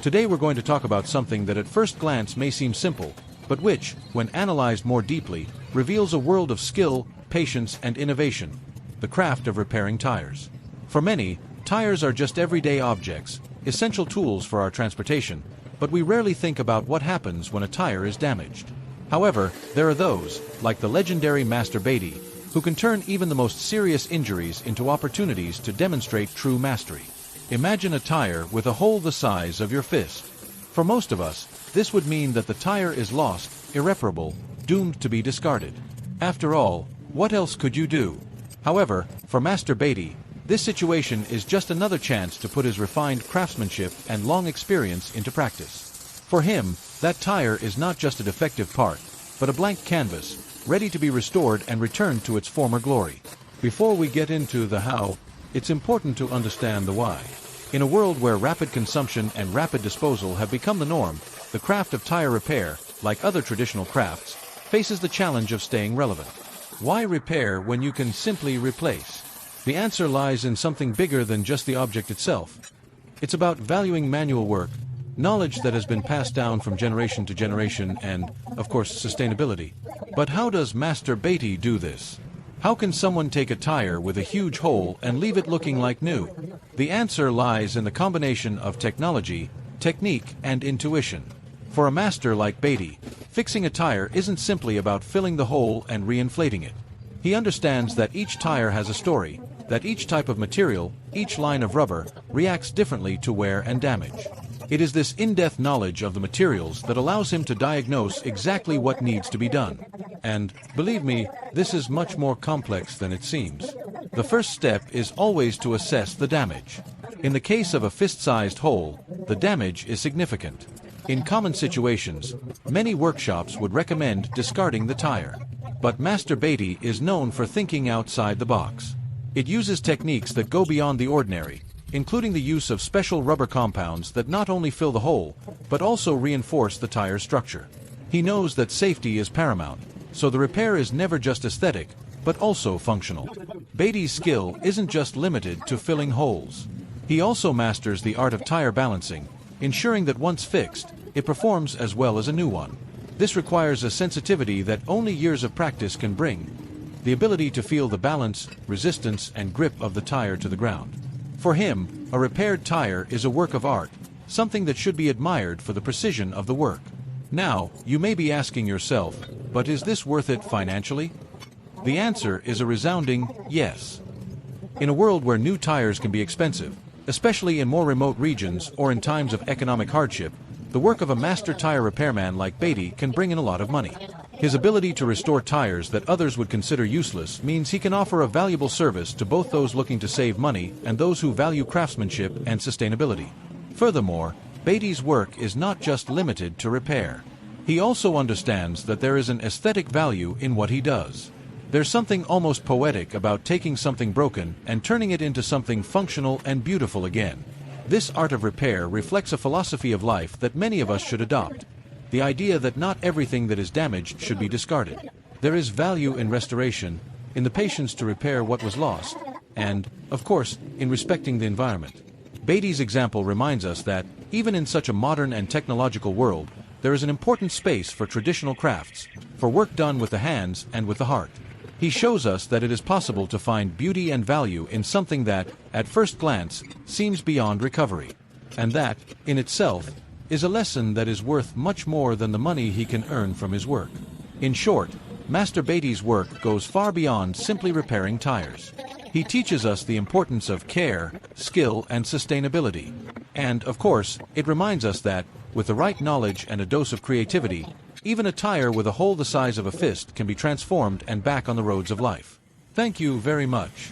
Today we're going to talk about something that at first glance may seem simple, but which, when analyzed more deeply, reveals a world of skill, patience, and innovation: the craft of repairing tires. For many, tires are just everyday objects, essential tools for our transportation, but we rarely think about what happens when a tire is damaged. However, there are those, like the legendary Master Batie, who can turn even the most serious injuries into opportunities to demonstrate true mastery. Imagine a tire with a hole the size of your fist. For most of us, this would mean that the tire is lost, irreparable, doomed to be discarded. After all, what else could you do? However, for Master Batie, this situation is just another chance to put his refined craftsmanship and long experience into practice. For him, that tire is not just a defective part, but a blank canvas, ready to be restored and returned to its former glory. Before we get into the how, it's important to understand the why. In a world where rapid consumption and rapid disposal have become the norm, the craft of tire repair, like other traditional crafts, faces the challenge of staying relevant. Why repair when you can simply replace? The answer lies in something bigger than just the object itself. It's about valuing manual work, knowledge that has been passed down from generation to generation, and, of course, sustainability. But how does Master Batie do this? How can someone take a tire with a huge hole and leave it looking like new? The answer lies in the combination of technology, technique, and intuition. For a master like Batie, fixing a tire isn't simply about filling the hole and re-inflating it. He understands that each tire has a story, that each type of material, each line of rubber, reacts differently to wear and damage. It is this in-depth knowledge of the materials that allows him to diagnose exactly what needs to be done. And, believe me, this is much more complex than it seems. The first step is always to assess the damage. In the case of a fist-sized hole, the damage is significant. In common situations, many workshops would recommend discarding the tire. But Master Batie is known for thinking outside the box. It uses techniques that go beyond the ordinary, including the use of special rubber compounds that not only fill the hole, but also reinforce the tire's structure. He knows that safety is paramount, so the repair is never just aesthetic, but also functional. Batie's skill isn't just limited to filling holes. He also masters the art of tire balancing, ensuring that once fixed, it performs as well as a new one. This requires a sensitivity that only years of practice can bring: the ability to feel the balance, resistance, and grip of the tire to the ground. For him, a repaired tire is a work of art, something that should be admired for the precision of the work. Now, you may be asking yourself, but is this worth it financially? The answer is a resounding yes. In a world where new tires can be expensive, especially in more remote regions or in times of economic hardship, the work of a master tire repairman like Batie can bring in a lot of money. His ability to restore tires that others would consider useless means he can offer a valuable service to both those looking to save money and those who value craftsmanship and sustainability. Furthermore, Batie's work is not just limited to repair. He also understands that there is an aesthetic value in what he does. There's something almost poetic about taking something broken and turning it into something functional and beautiful again. This art of repair reflects a philosophy of life that many of us should adopt: the idea that not everything that is damaged should be discarded. There is value in restoration, in the patience to repair what was lost, and, of course, in respecting the environment. Batie's example reminds us that, even in such a modern and technological world, there is an important space for traditional crafts, for work done with the hands and with the heart. He shows us that it is possible to find beauty and value in something that, at first glance, seems beyond recovery. And that, in itself, is a lesson that is worth much more than the money he can earn from his work. In short, Master Batie's work goes far beyond simply repairing tires. He teaches us the importance of care, skill, and sustainability. And, of course, it reminds us that, with the right knowledge and a dose of creativity, even a tire with a hole the size of a fist can be transformed and back on the roads of life. Thank you very much.